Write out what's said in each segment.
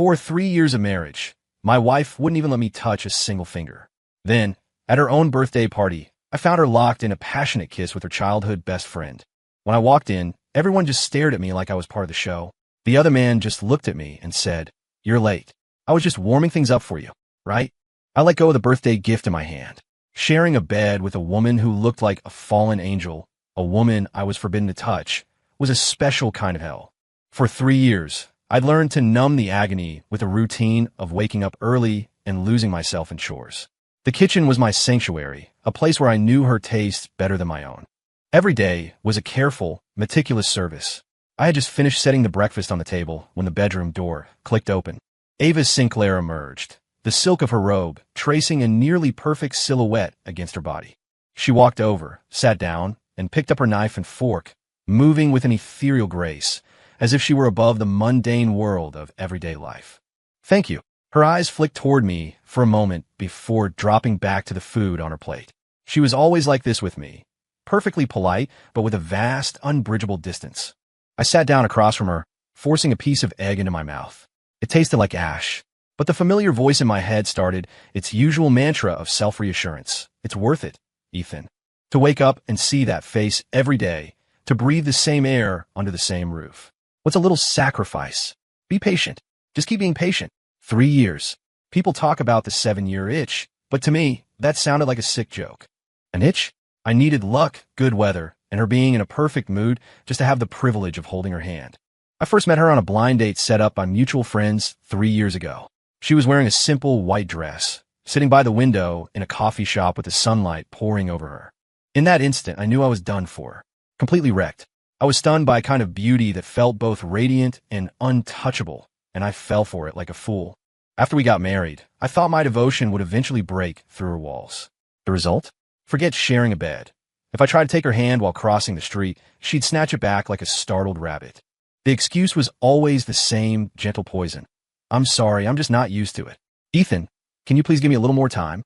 For 3 years of marriage, my wife wouldn't even let me touch a single finger. Then, at her own birthday party, I found her locked in a passionate kiss with her childhood best friend. When I walked in, everyone just stared at me like I was part of the show. The other man just looked at me and said, "You're late. I was just warming things up for you, right?" I let go of the birthday gift in my hand. Sharing a bed with a woman who looked like a fallen angel, a woman I was forbidden to touch, was a special kind of hell. For 3 years, I'd learned to numb the agony with a routine of waking up early and losing myself in chores. The kitchen was my sanctuary, a place where I knew her taste better than my own. Every day was a careful, meticulous service. I had just finished setting the breakfast on the table when the bedroom door clicked open. Ava Sinclair emerged, the silk of her robe tracing a nearly perfect silhouette against her body. She walked over, sat down, and picked up her knife and fork, moving with an ethereal grace, as if she were above the mundane world of everyday life. "Thank you." Her eyes flicked toward me for a moment before dropping back to the food on her plate. She was always like this with me, perfectly polite, but with a vast, unbridgeable distance. I sat down across from her, forcing a piece of egg into my mouth. It tasted like ash, but the familiar voice in my head started its usual mantra of self-reassurance. "It's worth it, Ethan. To wake up and see that face every day, to breathe the same air under the same roof. What's a little sacrifice? Be patient. Just keep being patient." 3 years. People talk about the 7-year itch, but to me, that sounded like a sick joke. An itch? I needed luck, good weather, and her being in a perfect mood just to have the privilege of holding her hand. I first met her on a blind date set up by mutual friends 3 years ago. She was wearing a simple white dress, sitting by the window in a coffee shop with the sunlight pouring over her. In that instant, I knew I was done for, completely wrecked. I was stunned by a kind of beauty that felt both radiant and untouchable, and I fell for it like a fool. After we got married, I thought my devotion would eventually break through her walls. The result? Forget sharing a bed. If I tried to take her hand while crossing the street, she'd snatch it back like a startled rabbit. The excuse was always the same gentle poison. "I'm sorry, I'm just not used to it." "Ethan, can you please give me a little more time?"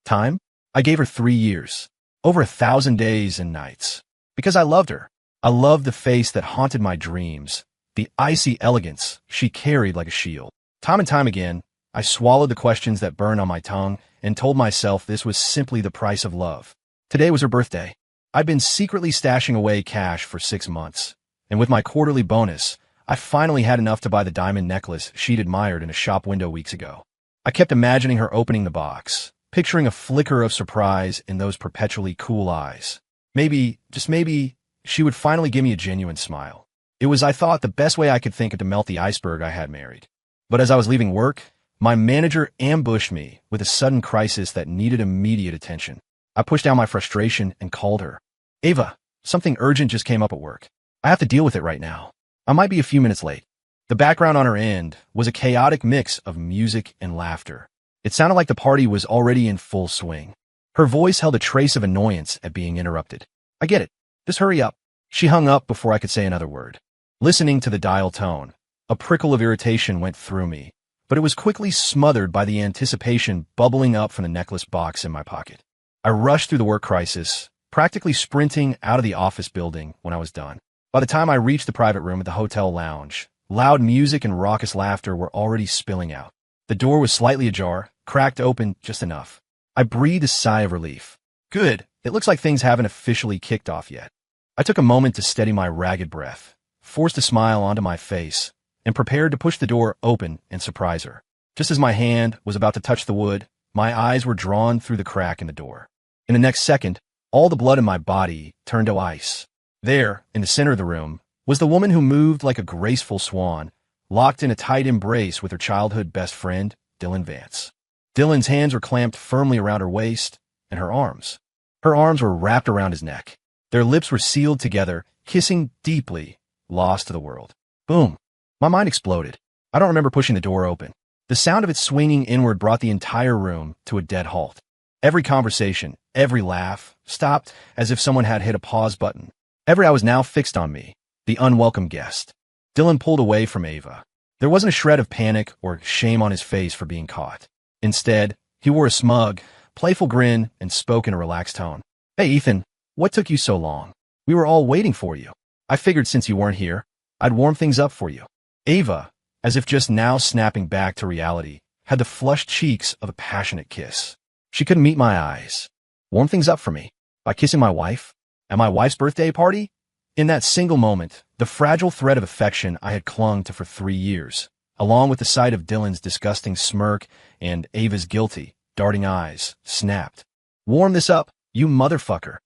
Time? I gave her 3 years. Over 1,000 days and nights. Because I loved her. I loved the face that haunted my dreams, the icy elegance she carried like a shield. Time and time again, I swallowed the questions that burned on my tongue and told myself this was simply the price of love. Today was her birthday. I'd been secretly stashing away cash for 6 months, and with my quarterly bonus, I finally had enough to buy the diamond necklace she'd admired in a shop window weeks ago. I kept imagining her opening the box, picturing a flicker of surprise in those perpetually cool eyes. Maybe, just maybe, she would finally give me a genuine smile. It was, I thought, the best way I could think of to melt the iceberg I had married. But as I was leaving work, my manager ambushed me with a sudden crisis that needed immediate attention. I pushed down my frustration and called her. "Ava, something urgent just came up at work. I have to deal with it right now. I might be a few minutes late." The background on her end was a chaotic mix of music and laughter. It sounded like the party was already in full swing. Her voice held a trace of annoyance at being interrupted. "I get it. Just hurry up." She hung up before I could say another word. Listening to the dial tone, a prickle of irritation went through me, but it was quickly smothered by the anticipation bubbling up from the necklace box in my pocket. I rushed through the work crisis, practically sprinting out of the office building when I was done. By the time I reached the private room at the hotel lounge, loud music and raucous laughter were already spilling out. The door was slightly ajar, cracked open just enough. I breathed a sigh of relief. Good, it looks like things haven't officially kicked off yet. I took a moment to steady my ragged breath, forced a smile onto my face, and prepared to push the door open and surprise her. Just as my hand was about to touch the wood, my eyes were drawn through the crack in the door. In the next second, all the blood in my body turned to ice. There, in the center of the room, was the woman who moved like a graceful swan, locked in a tight embrace with her childhood best friend, Dylan Vance. Dylan's hands were clamped firmly around her waist, and her arms. Her arms were wrapped around his neck. Their lips were sealed together, kissing deeply, lost to the world. Boom. My mind exploded. I don't remember pushing the door open. The sound of it swinging inward brought the entire room to a dead halt. Every conversation, every laugh, stopped as if someone had hit a pause button. Every eye was now fixed on me, the unwelcome guest. Dylan pulled away from Ava. There wasn't a shred of panic or shame on his face for being caught. Instead, he wore a smug, playful grin and spoke in a relaxed tone. "Hey, Ethan, what took you so long? We were all waiting for you. I figured since you weren't here, I'd warm things up for you." Ava, as if just now snapping back to reality, had the flushed cheeks of a passionate kiss. She couldn't meet my eyes. Warm things up for me by kissing my wife at my wife's birthday party? In that single moment, the fragile thread of affection I had clung to for 3 years, along with the sight of Dylan's disgusting smirk and Ava's guilty, darting eyes, snapped. Warm this up, you motherfucker.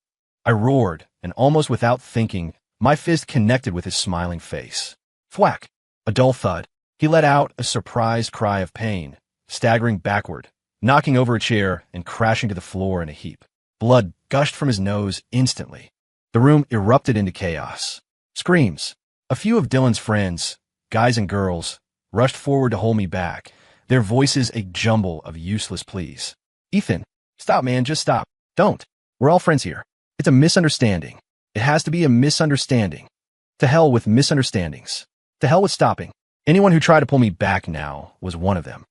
I roared, and almost without thinking, my fist connected with his smiling face. Thwack! A dull thud. He let out a surprised cry of pain, staggering backward, knocking over a chair and crashing to the floor in a heap. Blood gushed from his nose instantly. The room erupted into chaos. Screams. A few of Dylan's friends, guys and girls, rushed forward to hold me back, their voices a jumble of useless pleas. Ethan, stop, man, just stop. Don't. We're all friends here. It's a misunderstanding. It has to be a misunderstanding. To hell with misunderstandings. To hell with stopping. Anyone who tried to pull me back now was one of them.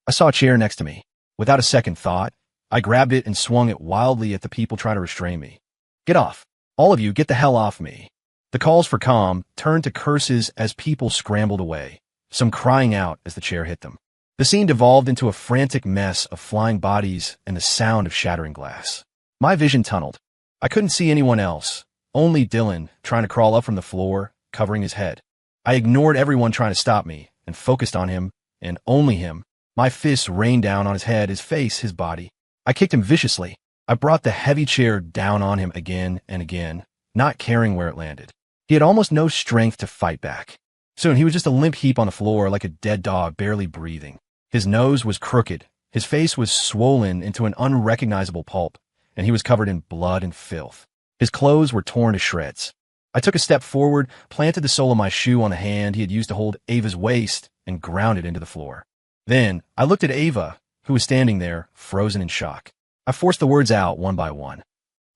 I saw a chair next to me. Without a second thought, I grabbed it and swung it wildly at the people trying to restrain me. Get off. All of you, get the hell off me. The calls for calm turned to curses as people scrambled away, some crying out as the chair hit them. The scene devolved into a frantic mess of flying bodies and the sound of shattering glass. My vision tunneled. I couldn't see anyone else, only Dylan trying to crawl up from the floor, covering his head. I ignored everyone trying to stop me and focused on him, and only him. My fists rained down on his head, his face, his body. I kicked him viciously. I brought the heavy chair down on him again and again, not caring where it landed. He had almost no strength to fight back. Soon he was just a limp heap on the floor like a dead dog barely breathing. His nose was crooked, his face was swollen into an unrecognizable pulp, and he was covered in blood and filth. His clothes were torn to shreds. I took a step forward, planted the sole of my shoe on the hand he had used to hold Ava's waist, and ground it into the floor. Then I looked at Ava, who was standing there, frozen in shock. I forced the words out one by one.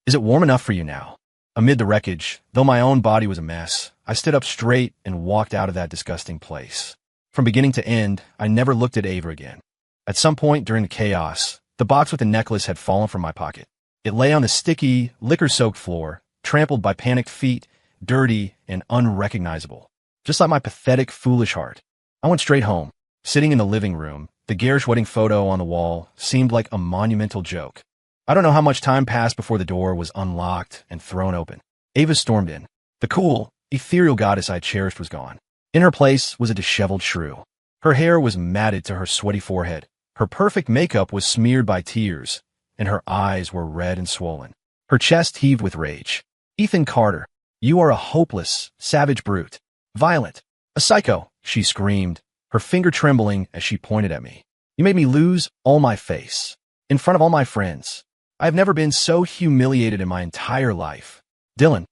Is it warm enough for you now? Amid the wreckage, though my own body was a mess, I stood up straight and walked out of that disgusting place. From beginning to end, I never looked at Ava again. At some point during the chaos, the box with the necklace had fallen from my pocket. It lay on the sticky, liquor-soaked floor, trampled by panicked feet, dirty and unrecognizable. Just like my pathetic, foolish heart. I went straight home. Sitting in the living room, the garish wedding photo on the wall seemed like a monumental joke. I don't know how much time passed before the door was unlocked and thrown open. Ava stormed in. The cool, ethereal goddess I cherished was gone. In her place was a disheveled shrew. Her hair was matted to her sweaty forehead. Her perfect makeup was smeared by tears, and her eyes were red and swollen. Her chest heaved with rage. Ethan Carter, you are a hopeless, savage brute. Violent. A psycho, she screamed, her finger trembling as she pointed at me. You made me lose all my face. In front of all my friends. I have never been so humiliated in my entire life. Dylan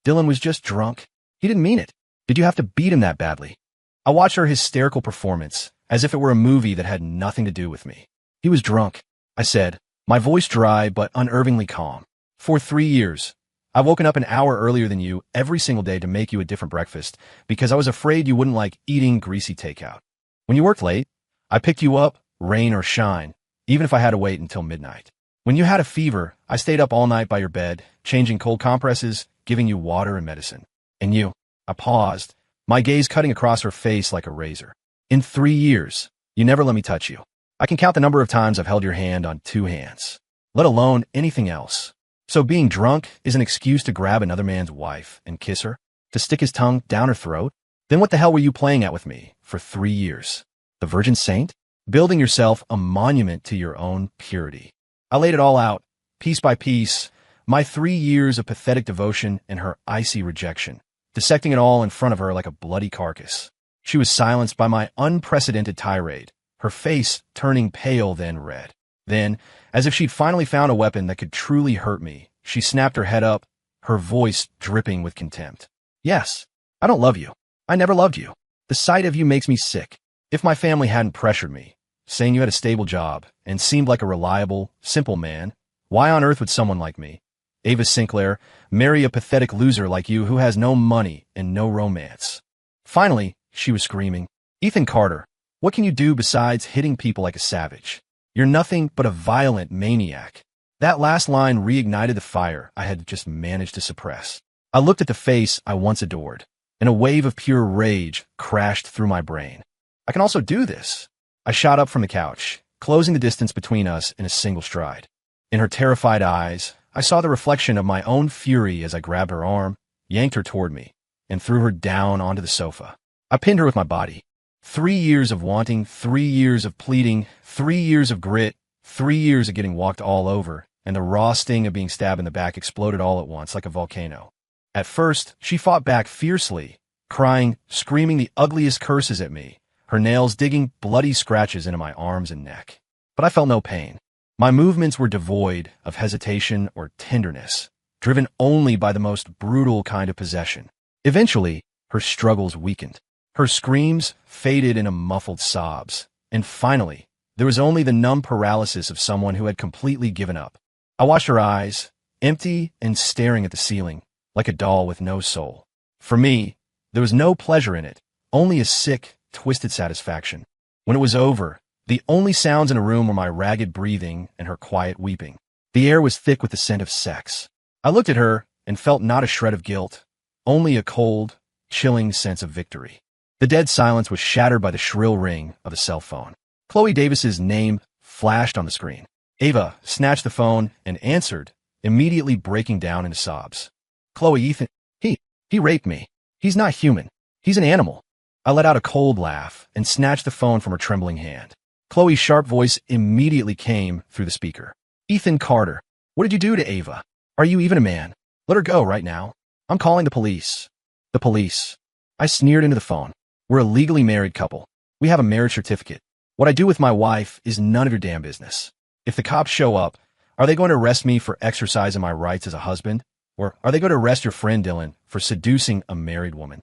was just drunk. He didn't mean it. Did you have to beat him that badly? I watched her hysterical performance, as if it were a movie that had nothing to do with me. He was drunk, I said, my voice dry but unervingly calm. For 3 years, I've woken up an hour earlier than you every single day to make you a different breakfast because I was afraid you wouldn't like eating greasy takeout. When you worked late, I picked you up, rain or shine, even if I had to wait until midnight. When you had a fever, I stayed up all night by your bed, changing cold compresses, giving you water and medicine. And you, I paused, my gaze cutting across her face like a razor. In 3 years, you never let me touch you. I can count the number of times I've held your hand on 2 hands, let alone anything else. So being drunk is an excuse to grab another man's wife and kiss her, to stick his tongue down her throat? Then what the hell were you playing at with me for 3 years? The Virgin Saint? Building yourself a monument to your own purity. I laid it all out, piece by piece, my 3 years of pathetic devotion and her icy rejection, dissecting it all in front of her like a bloody carcass. She was silenced by my unprecedented tirade, her face turning pale then red. Then, as if she'd finally found a weapon that could truly hurt me, she snapped her head up, her voice dripping with contempt. Yes, I don't love you. I never loved you. The sight of you makes me sick. If my family hadn't pressured me, saying you had a stable job and seemed like a reliable, simple man, why on earth would someone like me, Ava Sinclair, marry a pathetic loser like you who has no money and no romance? Finally, she was screaming, Ethan Carter, what can you do besides hitting people like a savage? You're nothing but a violent maniac. That last line reignited the fire I had just managed to suppress. I looked at the face I once adored, and a wave of pure rage crashed through my brain. I can also do this. I shot up from the couch, closing the distance between us in a single stride. In her terrified eyes, I saw the reflection of my own fury as I grabbed her arm, yanked her toward me, and threw her down onto the sofa. I pinned her with my body. 3 years of wanting, 3 years of pleading, 3 years of grit, 3 years of getting walked all over, and the raw sting of being stabbed in the back exploded all at once like a volcano. At first, she fought back fiercely, crying, screaming the ugliest curses at me, her nails digging bloody scratches into my arms and neck. But I felt no pain. My movements were devoid of hesitation or tenderness, driven only by the most brutal kind of possession. Eventually, her struggles weakened. Her screams faded into muffled sobs, and finally, there was only the numb paralysis of someone who had completely given up. I watched her eyes, empty and staring at the ceiling, like a doll with no soul. For me, there was no pleasure in it, only a sick, twisted satisfaction. When it was over, the only sounds in the room were my ragged breathing and her quiet weeping. The air was thick with the scent of sex. I looked at her and felt not a shred of guilt, only a cold, chilling sense of victory. The dead silence was shattered by the shrill ring of a cell phone. Chloe Davis's name flashed on the screen. Ava snatched the phone and answered, immediately breaking down into sobs. Chloe, Ethan, he raped me. He's not human. He's an animal. I let out a cold laugh and snatched the phone from her trembling hand. Chloe's sharp voice immediately came through the speaker. Ethan Carter, what did you do to Ava? Are you even a man? Let her go right now. I'm calling the police. The police. I sneered into the phone. We're a legally married couple. We have a marriage certificate. What I do with my wife is none of your damn business. If the cops show up, are they going to arrest me for exercising my rights as a husband? Or are they going to arrest your friend Dylan for seducing a married woman?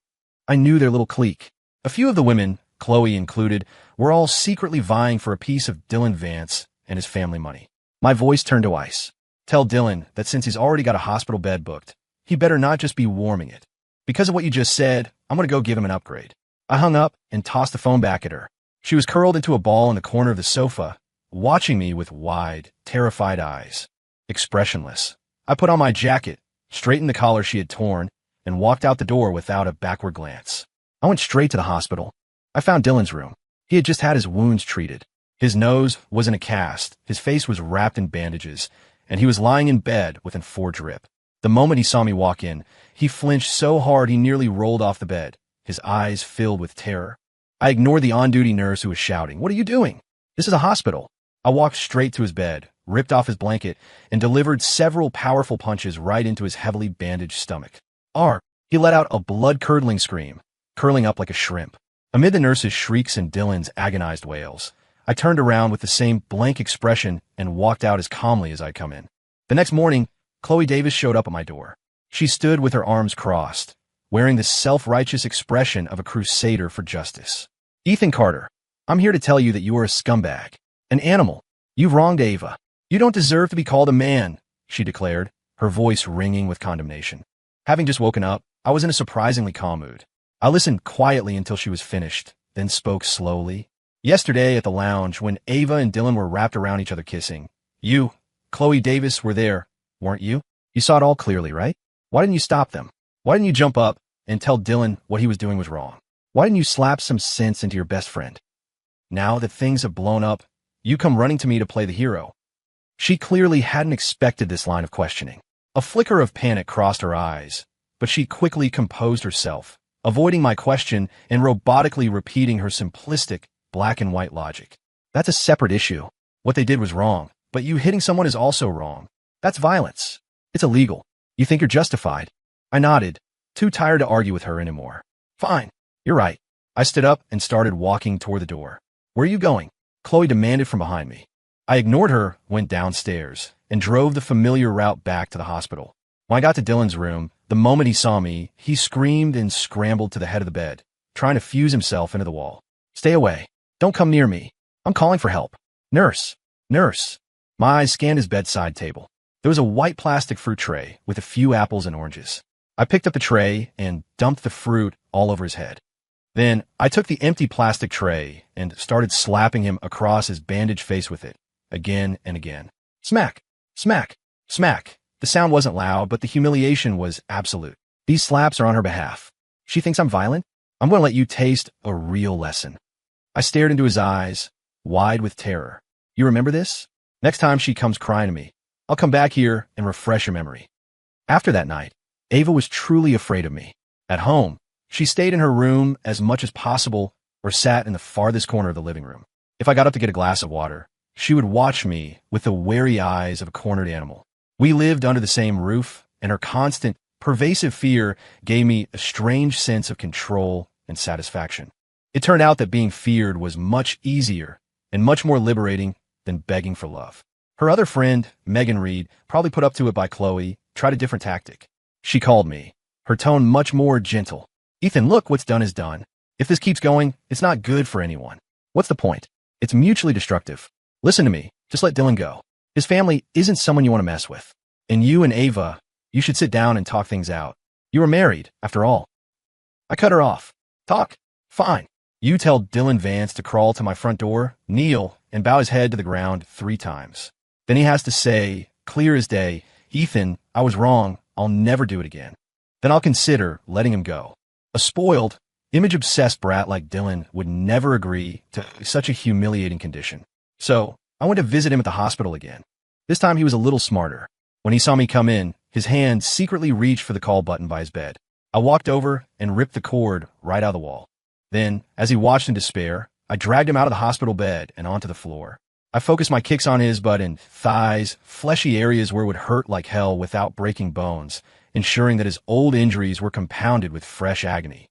I knew their little clique. A few of the women, Chloe included, were all secretly vying for a piece of Dylan Vance and his family money. My voice turned to ice. Tell Dylan that since he's already got a hospital bed booked, he better not just be warming it. Because of what you just said, I'm going to go give him an upgrade. I hung up and tossed the phone back at her. She was curled into a ball in the corner of the sofa, watching me with wide, terrified eyes. Expressionless. I put on my jacket, straightened the collar she had torn, and walked out the door without a backward glance. I went straight to the hospital. I found Dylan's room. He had just had his wounds treated. His nose was in a cast, his face was wrapped in bandages, and he was lying in bed with a 4 drip. The moment he saw me walk in, he flinched so hard he nearly rolled off the bed, his eyes filled with terror. I ignored the on-duty nurse who was shouting, "What are you doing? This is a hospital." I walked straight to his bed, ripped off his blanket, and delivered several powerful punches right into his heavily bandaged stomach. He let out a blood-curdling scream, curling up like a shrimp. Amid the nurse's shrieks and Dylan's agonized wails, I turned around with the same blank expression and walked out as calmly as I'd come in. The next morning, Chloe Davis showed up at my door. She stood with her arms crossed, wearing the self-righteous expression of a crusader for justice. "Ethan Carter, I'm here to tell you that you are a scumbag, an animal. You've wronged Ava. You don't deserve to be called a man," she declared, her voice ringing with condemnation. Having just woken up, I was in a surprisingly calm mood. I listened quietly until she was finished, then spoke slowly. "Yesterday at the lounge, when Ava and Dylan were wrapped around each other kissing, you, Chloe Davis, were there, weren't you? You saw it all clearly, right? Why didn't you stop them? Why didn't you jump up and tell Dylan what he was doing was wrong? Why didn't you slap some sense into your best friend? Now that things have blown up, you come running to me to play the hero." She clearly hadn't expected this line of questioning. A flicker of panic crossed her eyes, but she quickly composed herself, avoiding my question and robotically repeating her simplistic black and white logic. "That's a separate issue. What they did was wrong, but you hitting someone is also wrong. That's violence. It's illegal. You think you're justified?" I nodded, too tired to argue with her anymore. "Fine. You're right." I stood up and started walking toward the door. "Where are you going?" Chloe demanded from behind me. I ignored her, went downstairs, and drove the familiar route back to the hospital. When I got to Dylan's room, the moment he saw me, he screamed and scrambled to the head of the bed, trying to fuse himself into the wall. "Stay away. Don't come near me. I'm calling for help. Nurse. Nurse." My eyes scanned his bedside table. There was a white plastic fruit tray with a few apples and oranges. I picked up the tray and dumped the fruit all over his head. Then I took the empty plastic tray and started slapping him across his bandaged face with it, again and again. Smack, smack, smack. The sound wasn't loud, but the humiliation was absolute. These slaps are on her behalf. She thinks I'm violent? I'm going to let you taste a real lesson. I stared into his eyes, wide with terror. You remember this? Next time she comes crying to me, I'll come back here and refresh your memory. After that night, Ava was truly afraid of me. At home, she stayed in her room as much as possible or sat in the farthest corner of the living room. If I got up to get a glass of water, she would watch me with the wary eyes of a cornered animal. We lived under the same roof, and her constant, pervasive fear gave me a strange sense of control and satisfaction. It turned out that being feared was much easier and much more liberating than begging for love. Her other friend, Megan Reed, probably put up to it by Chloe, tried a different tactic. She called me, her tone much more gentle. Ethan, look, what's done is done. If this keeps going, it's not good for anyone. What's the point? It's mutually destructive. Listen to me. Just let Dylan go. His family isn't someone you want to mess with. And you and Ava, you should sit down and talk things out. You were married, after all. I cut her off. Talk? Fine. You tell Dylan Vance to crawl to my front door, kneel, and bow his head to the ground 3 times. Then he has to say, clear as day, Ethan, I was wrong. I'll never do it again. Then I'll consider letting him go. A spoiled, image-obsessed brat like Dylan would never agree to such a humiliating condition. So, I went to visit him at the hospital again. This time he was a little smarter. When he saw me come in, his hand secretly reached for the call button by his bed. I walked over and ripped the cord right out of the wall. Then, as he watched in despair, I dragged him out of the hospital bed and onto the floor. I focused my kicks on his butt and thighs, fleshy areas where it would hurt like hell without breaking bones, ensuring that his old injuries were compounded with fresh agony.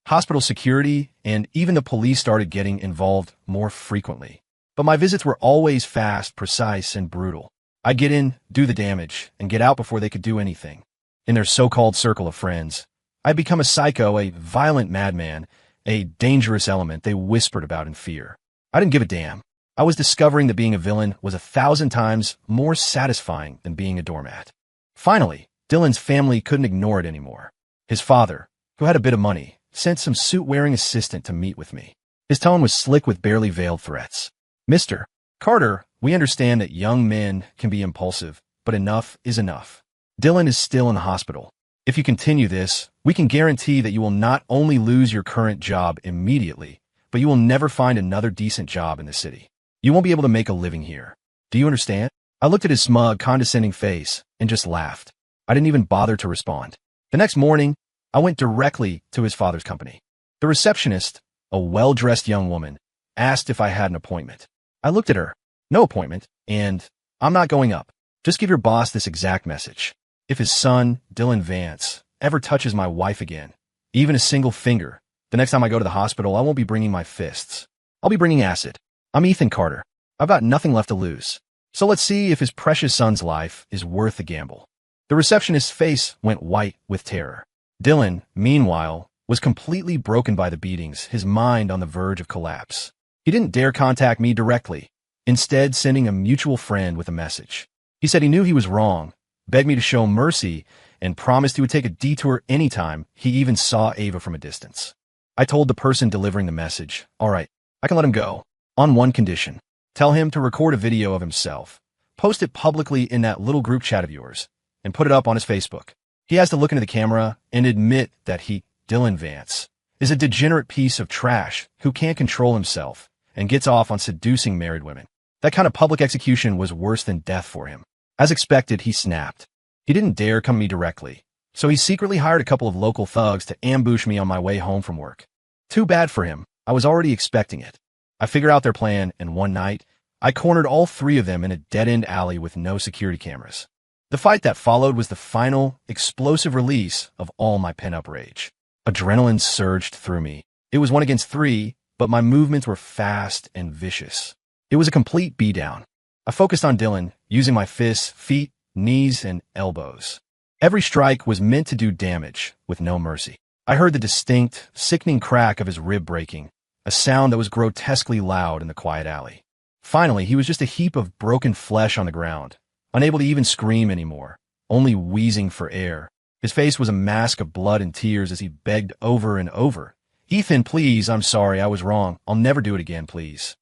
Hospital security and even the police started getting involved more frequently. But my visits were always fast, precise, and brutal. I'd get in, do the damage, and get out before they could do anything. In their so-called circle of friends, I'd become a psycho, a violent madman, a dangerous element they whispered about in fear. I didn't give a damn. I was discovering that being a villain was 1,000 times more satisfying than being a doormat. Finally, Dylan's family couldn't ignore it anymore. His father, who had a bit of money, sent some suit-wearing assistant to meet with me. His tone was slick with barely veiled threats. Mr. Carter, we understand that young men can be impulsive, but enough is enough. Dylan is still in the hospital. If you continue this, we can guarantee that you will not only lose your current job immediately, but you will never find another decent job in the city. You won't be able to make a living here. Do you understand? I looked at his smug, condescending face and just laughed. I didn't even bother to respond. The next morning, I went directly to his father's company. The receptionist, a well-dressed young woman, asked if I had an appointment. I looked at her. No appointment, and I'm not going up. Just give your boss this exact message. If his son, Dylan Vance, ever touches my wife again, even a single finger, the next time I go to the hospital, I won't be bringing my fists. I'll be bringing acid. I'm Ethan Carter. I've got nothing left to lose. So let's see if his precious son's life is worth the gamble. The receptionist's face went white with terror. Dylan, meanwhile, was completely broken by the beatings, his mind on the verge of collapse. He didn't dare contact me directly, instead sending a mutual friend with a message. He said he knew he was wrong, begged me to show mercy, and promised he would take a detour anytime he even saw Ava from a distance. I told the person delivering the message, all right, I can let him go, on one condition. Tell him to record a video of himself, post it publicly in that little group chat of yours, and put it up on his Facebook. He has to look into the camera and admit that he, Dylan Vance, is a degenerate piece of trash who can't control himself and gets off on seducing married women. That kind of public execution was worse than death for him. As expected, he snapped. He didn't dare come to me directly, so he secretly hired a couple of local thugs to ambush me on my way home from work. Too bad for him. I was already expecting it. I figured out their plan, and one night, I cornered all 3 of them in a dead-end alley with no security cameras. The fight that followed was the final, explosive release of all my pent-up rage. Adrenaline surged through me. It was 1 against 3, but my movements were fast and vicious. It was a complete beatdown. I focused on Dylan, using my fists, feet, knees, and elbows. Every strike was meant to do damage, with no mercy. I heard the distinct, sickening crack of his rib breaking, a sound that was grotesquely loud in the quiet alley. Finally, he was just a heap of broken flesh on the ground, unable to even scream anymore, only wheezing for air. His face was a mask of blood and tears as he begged over and over, Ethan, please, I'm sorry, I was wrong. I'll never do it again, please.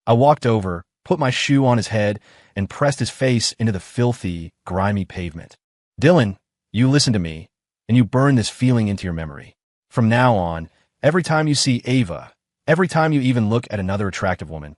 I walked over, put my shoe on his head, and pressed his face into the filthy, grimy pavement. Dylan, you listen to me, and you burn this feeling into your memory. From now on, every time you see Ava, Every time you even look at another attractive woman,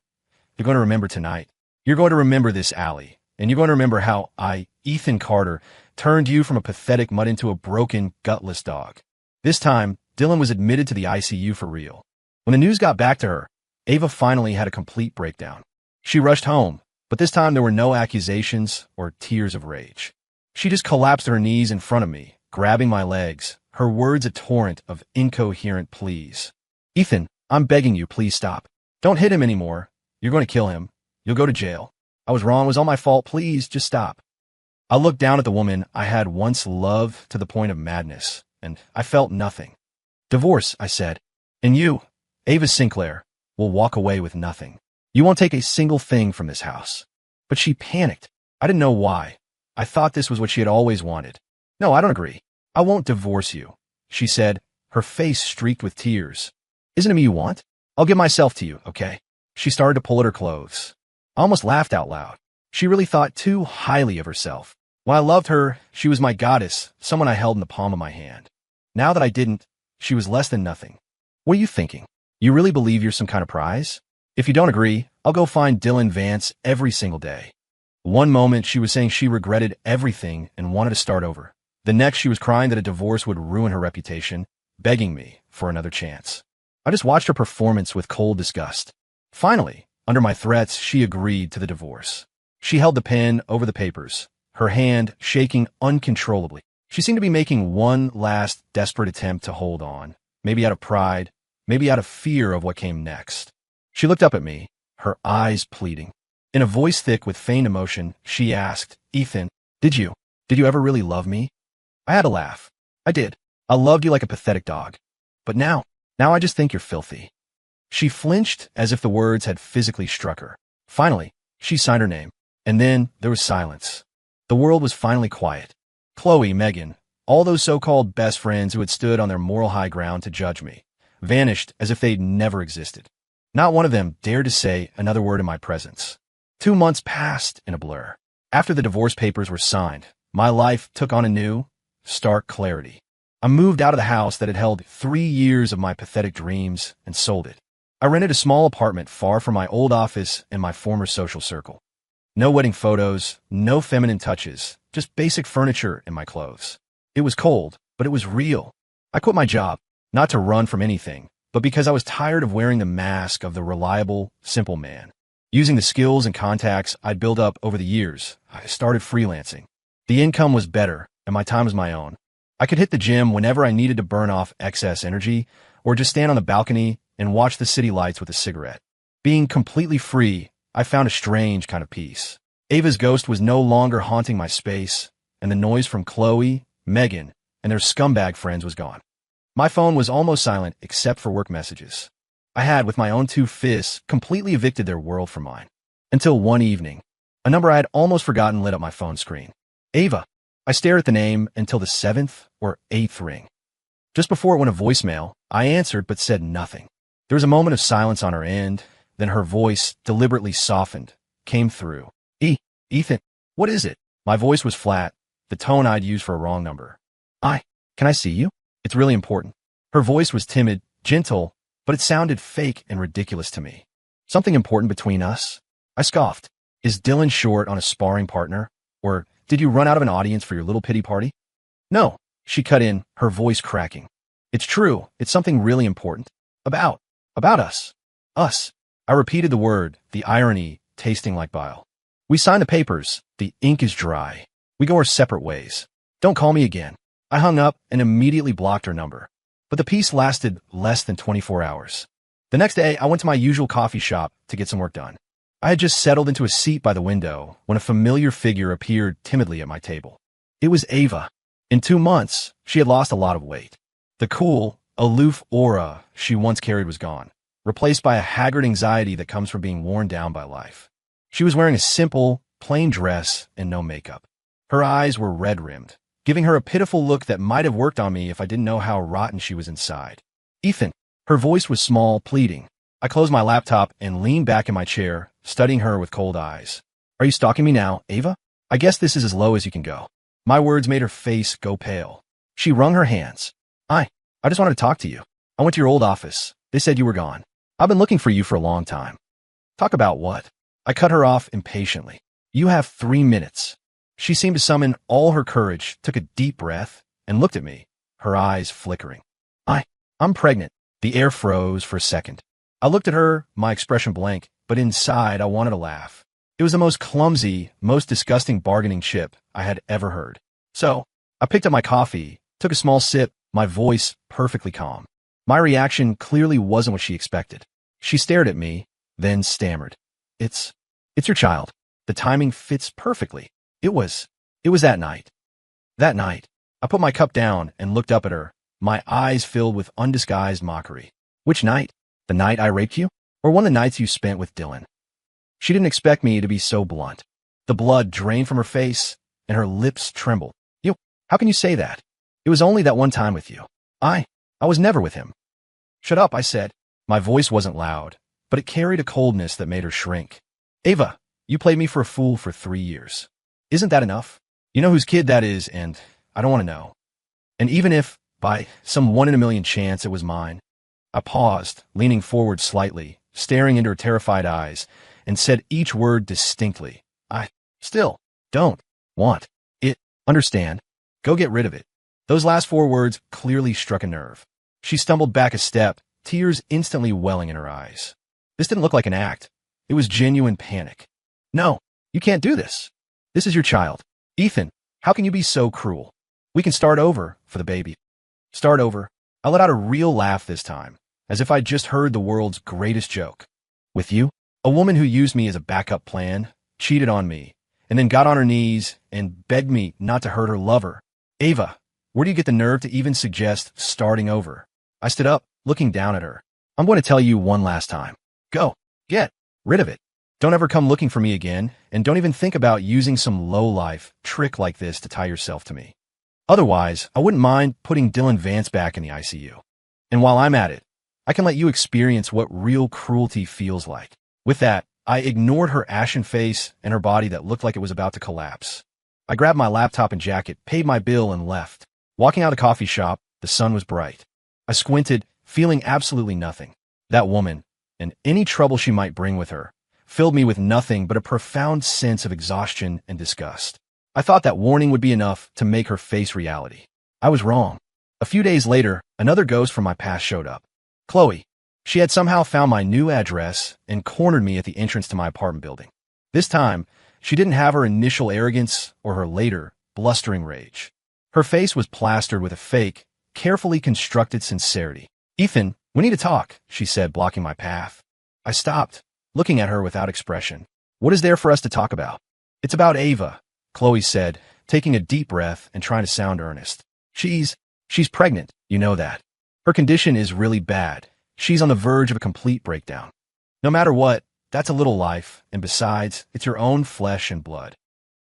you're going to remember tonight. You're going to remember this alley. And you're going to remember how I, Ethan Carter, turned you from a pathetic mutt into a broken, gutless dog. This time, Dylan was admitted to the ICU for real. When the news got back to her, Ava finally had a complete breakdown. She rushed home, but this time there were no accusations or tears of rage. She just collapsed to her knees in front of me, grabbing my legs, her words a torrent of incoherent pleas. Ethan, I'm begging you, please stop. Don't hit him anymore. You're going to kill him. You'll go to jail. I was wrong. It was all my fault. Please, just stop. I looked down at the woman I had once loved to the point of madness, and I felt nothing. Divorce, I said. And you, Ava Sinclair, will walk away with nothing. You won't take a single thing from this house. But she panicked. I didn't know why. I thought this was what she had always wanted. No, I don't agree. I won't divorce you, she said, her face streaked with tears. Isn't it me you want? I'll give myself to you, okay? She started to pull at her clothes. I almost laughed out loud. She really thought too highly of herself. When I loved her, she was my goddess, someone I held in the palm of my hand. Now that I didn't, she was less than nothing. What are you thinking? You really believe you're some kind of prize? If you don't agree, I'll go find Dylan Vance every single day. One moment she was saying she regretted everything and wanted to start over. The next she was crying that a divorce would ruin her reputation, begging me for another chance. I just watched her performance with cold disgust. Finally, under my threats, she agreed to the divorce. She held the pen over the papers, her hand shaking uncontrollably. She seemed to be making one last desperate attempt to hold on, maybe out of pride, maybe out of fear of what came next. She looked up at me, her eyes pleading. In a voice thick with feigned emotion, she asked, Ethan, did you ever really love me? I had to laugh. I did. I loved you like a pathetic dog. But now I just think you're filthy. She flinched as if the words had physically struck her. Finally, she signed her name. And then there was silence. The world was finally quiet. Chloe, Megan, all those so-called best friends who had stood on their moral high ground to judge me, vanished as if they'd never existed. Not one of them dared to say another word in my presence. 2 months passed in a blur. After the divorce papers were signed, my life took on a new, stark clarity. I moved out of the house that had held 3 years of my pathetic dreams and sold it. I rented a small apartment far from my old office and my former social circle. No wedding photos, no feminine touches, just basic furniture and my clothes. It was cold, but it was real. I quit my job, not to run from anything, but because I was tired of wearing the mask of the reliable, simple man. Using the skills and contacts I'd built up over the years, I started freelancing. The income was better, and my time was my own. I could hit the gym whenever I needed to burn off excess energy, or just stand on the balcony and watch the city lights with a cigarette. Being completely free, I found a strange kind of peace. Ava's ghost was no longer haunting my space, and the noise from Chloe, Megan, and their scumbag friends was gone. My phone was almost silent except for work messages. I had, with my own 2 fists, completely evicted their world from mine. Until one evening, a number I had almost forgotten lit up my phone screen. Ava. I stared at the name until the 7th or 8th ring. Just before it went to voicemail, I answered but said nothing. There was a moment of silence on her end, then her voice, deliberately softened, came through. Ethan, what is it? My voice was flat, the tone I'd used for a wrong number. Can I see you? It's really important. Her voice was timid, gentle, but it sounded fake and ridiculous to me. Something important between us? I scoffed. Is Dylan short on a sparring partner? Or did you run out of an audience for your little pity party? No, she cut in, her voice cracking. It's true. It's something really important. About us. Us. I repeated the word, the irony tasting like bile. We signed the papers. The ink is dry. We go our separate ways. Don't call me again. I hung up and immediately blocked her number. But the peace lasted less than 24 hours. The next day, I went to my usual coffee shop to get some work done. I had just settled into a seat by the window when a familiar figure appeared timidly at my table. It was Ava. In 2 months, she had lost a lot of weight. The cool, aloof aura she once carried was gone, replaced by a haggard anxiety that comes from being worn down by life. She was wearing a simple, plain dress and no makeup. Her eyes were red-rimmed, giving her a pitiful look that might have worked on me if I didn't know how rotten she was inside. Ethan. Her voice was small, pleading. I closed my laptop and leaned back in my chair, studying her with cold eyes. Are you stalking me now, Ava? I guess this is as low as you can go. My words made her face go pale. She wrung her hands. I just wanted to talk to you. I went to your old office. They said you were gone. I've been looking for you for a long time. Talk about what? I cut her off impatiently. You have 3 minutes. She seemed to summon all her courage, took a deep breath, and looked at me, her eyes flickering. I'm pregnant. The air froze for a second. I looked at her, my expression blank, but inside I wanted to laugh. It was the most clumsy, most disgusting bargaining chip I had ever heard. So, I picked up my coffee, took a small sip, my voice perfectly calm. My reaction clearly wasn't what she expected. She stared at me, then stammered. It's your child. The timing fits perfectly. It was that night. That night, I put my cup down and looked up at her, my eyes filled with undisguised mockery. Which night? The night I raped you? Or one of the nights you spent with Dylan? She didn't expect me to be so blunt. The blood drained from her face, and her lips trembled. How can you say that? It was only that one time with you. I was never with him. Shut up, I said. My voice wasn't loud, but it carried a coldness that made her shrink. Ava, you played me for a fool for 3 years. Isn't that enough? You know whose kid that is, and I don't want to know. And even if, by some 1 in a million chance, it was mine. I paused, leaning forward slightly, staring into her terrified eyes, and said each word distinctly. I still don't want it. Understand? Go get rid of it. Those last 4 words clearly struck a nerve. She stumbled back a step, tears instantly welling in her eyes. This didn't look like an act. It was genuine panic. No, you can't do this. This is your child. Ethan, how can you be so cruel? We can start over for the baby. Start over. I let out a real laugh this time, as if I'd just heard the world's greatest joke. With you? A woman who used me as a backup plan, cheated on me, and then got on her knees and begged me not to hurt her lover. Ava, where do you get the nerve to even suggest starting over? I stood up, looking down at her. I'm going to tell you one last time. Go. Get rid of it. Don't ever come looking for me again, and don't even think about using some low-life trick like this to tie yourself to me. Otherwise, I wouldn't mind putting Dylan Vance back in the ICU. And while I'm at it, I can let you experience what real cruelty feels like. With that, I ignored her ashen face and her body that looked like it was about to collapse. I grabbed my laptop and jacket, paid my bill, and left. Walking out of the coffee shop, the sun was bright. I squinted, feeling absolutely nothing. That woman, and any trouble she might bring with her, filled me with nothing but a profound sense of exhaustion and disgust. I thought that warning would be enough to make her face reality. I was wrong. A few days later, another ghost from my past showed up. Chloe. She had somehow found my new address and cornered me at the entrance to my apartment building. This time, she didn't have her initial arrogance or her later, blustering rage. Her face was plastered with a fake, carefully constructed sincerity. Ethan, we need to talk, she said, blocking my path. I stopped, looking at her without expression. What is there for us to talk about? It's about Ava, Chloe said, taking a deep breath and trying to sound earnest. She's pregnant, you know that. Her condition is really bad. She's on the verge of a complete breakdown. No matter what, that's a little life, and besides, it's your own flesh and blood.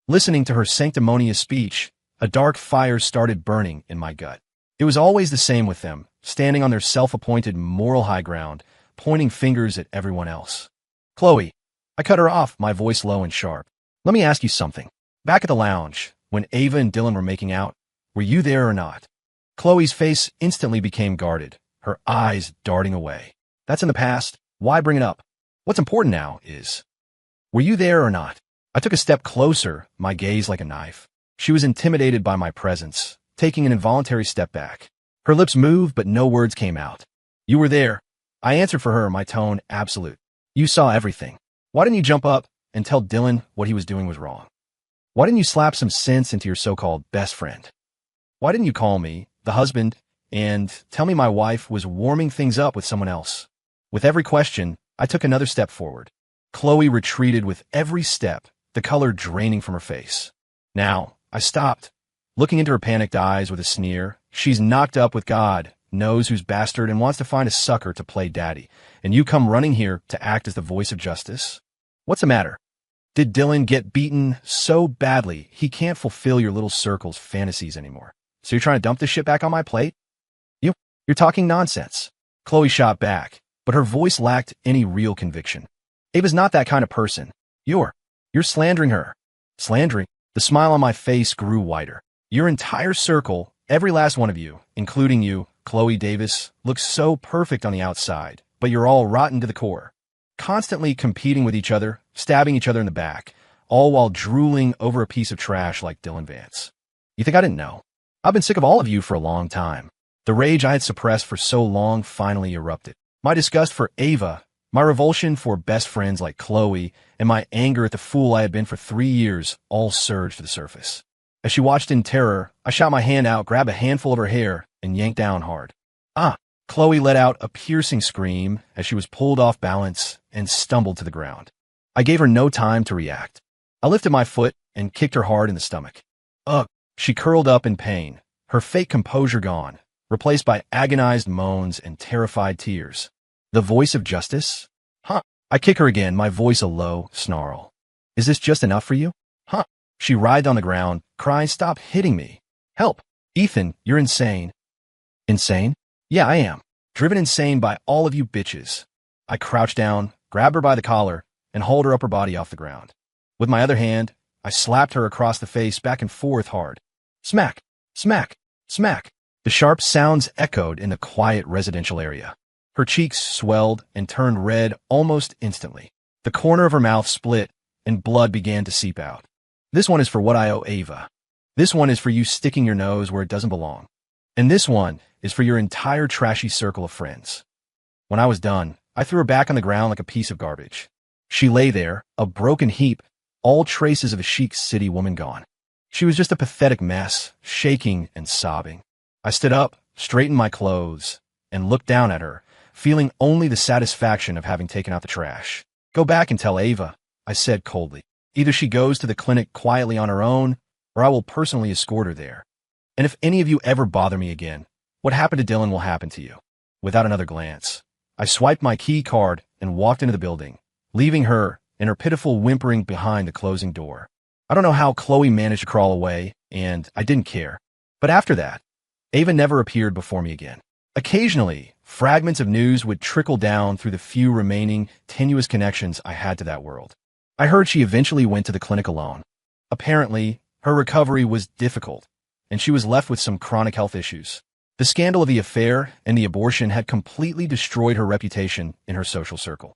Listening to her sanctimonious speech, a dark fire started burning in my gut. It was always the same with them, standing on their self-appointed moral high ground, pointing fingers at everyone else. Chloe, I cut her off, my voice low and sharp. Let me ask you something. Back at the lounge, when Ava and Dylan were making out, were you there or not? Chloe's face instantly became guarded, her eyes darting away. That's in the past. Why bring it up? What's important now is, were you there or not? I took a step closer, my gaze like a knife. She was intimidated by my presence, taking an involuntary step back. Her lips moved, but no words came out. You were there. I answered for her, my tone absolute. You saw everything. Why didn't you jump up and tell Dylan what he was doing was wrong? Why didn't you slap some sense into your so-called best friend? Why didn't you call me, the husband, and tell me my wife was warming things up with someone else? With every question, I took another step forward. Chloe retreated with every step, the color draining from her face. Now, I stopped, looking into her panicked eyes with a sneer. She's knocked up with God, knows who's bastard, and wants to find a sucker to play daddy. And you come running here to act as the voice of justice? What's the matter? Did Dylan get beaten so badly he can't fulfill your little circle's fantasies anymore? So you're trying to dump this shit back on my plate? You're talking nonsense. Chloe shot back, but her voice lacked any real conviction. Ava's not that kind of person. You're slandering her. Slandering? The smile on my face grew wider. Your entire circle, every last one of you, including you, Chloe Davis, looks so perfect on the outside, but you're all rotten to the core. Constantly competing with each other, stabbing each other in the back, all while drooling over a piece of trash like Dylan Vance. You think I didn't know? I've been sick of all of you for a long time. The rage I had suppressed for so long finally erupted. My disgust for Ava, my revulsion for best friends like Chloe, and my anger at the fool I had been for 3 years all surged to the surface. As she watched in terror, I shot my hand out, grabbed a handful of her hair, and yanked down hard. Ah! Chloe let out a piercing scream as she was pulled off balance and stumbled to the ground. I gave her no time to react. I lifted my foot and kicked her hard in the stomach. Ugh! She curled up in pain, her fake composure gone, replaced by agonized moans and terrified tears. The voice of justice? Huh. I kick her again, my voice a low snarl. Is this just enough for you? Huh. She writhed on the ground, crying, "Stop hitting me. Help. Ethan, you're insane." Insane? Yeah, I am. Driven insane by all of you bitches. I crouched down, grabbed her by the collar, and hauled her upper body off the ground. With my other hand, I slapped her across the face back and forth hard. Smack, smack, smack. The sharp sounds echoed in the quiet residential area. Her cheeks swelled and turned red almost instantly. The corner of her mouth split, and blood began to seep out. This one is for what I owe Ava. This one is for you sticking your nose where it doesn't belong. And this one is for your entire trashy circle of friends. When I was done, I threw her back on the ground like a piece of garbage. She lay there, a broken heap, all traces of a chic city woman gone. She was just a pathetic mess, shaking and sobbing. I stood up, straightened my clothes, and looked down at her, feeling only the satisfaction of having taken out the trash. Go back and tell Ava, I said coldly. Either she goes to the clinic quietly on her own, or I will personally escort her there. And if any of you ever bother me again, what happened to Dylan will happen to you. Without another glance, I swiped my key card and walked into the building, leaving her and her pitiful whimpering behind the closing door. I don't know how Chloe managed to crawl away, and I didn't care. But after that, Ava never appeared before me again. Occasionally, fragments of news would trickle down through the few remaining tenuous connections I had to that world. I heard she eventually went to the clinic alone. Apparently, her recovery was difficult, and she was left with some chronic health issues. The scandal of the affair and the abortion had completely destroyed her reputation in her social circle.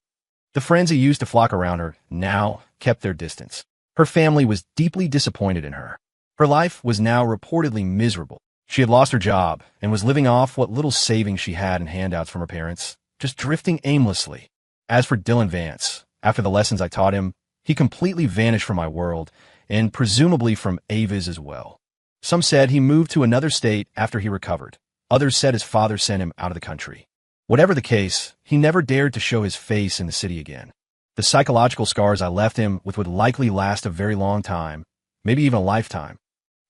The friends who used to flock around her now kept their distance. Her family was deeply disappointed in her. Her life was now reportedly miserable. She had lost her job and was living off what little savings she had in handouts from her parents, just drifting aimlessly. As for Dylan Vance, after the lessons I taught him, he completely vanished from my world, and presumably from Ava's as well. Some said he moved to another state after he recovered. Others said his father sent him out of the country. Whatever the case, he never dared to show his face in the city again. The psychological scars I left him with would likely last a very long time, maybe even a lifetime.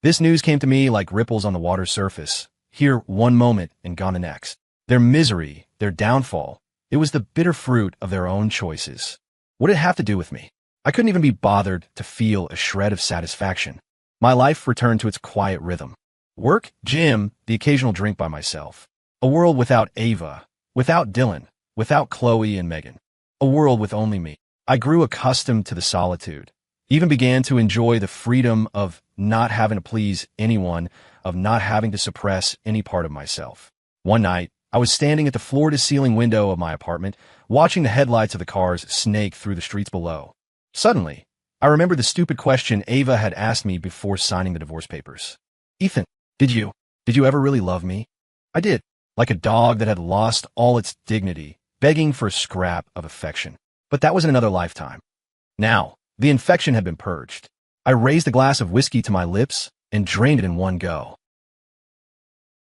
This news came to me like ripples on the water's surface, here one moment and gone the next. Their misery, their downfall, it was the bitter fruit of their own choices. What did it have to do with me? I couldn't even be bothered to feel a shred of satisfaction. My life returned to its quiet rhythm. Work, gym, the occasional drink by myself. A world without Ava, without Dylan, without Chloe and Megan. A world with only me. I grew accustomed to the solitude, even began to enjoy the freedom of not having to please anyone, of not having to suppress any part of myself. One night, I was standing at the floor-to-ceiling window of my apartment, watching the headlights of the cars snake through the streets below. Suddenly, I remembered the stupid question Ava had asked me before signing the divorce papers. Ethan, did you ever really love me? I did, like a dog that had lost all its dignity, begging for a scrap of affection. But that was in another lifetime. Now, the infection had been purged. I raised a glass of whiskey to my lips and drained it in one go.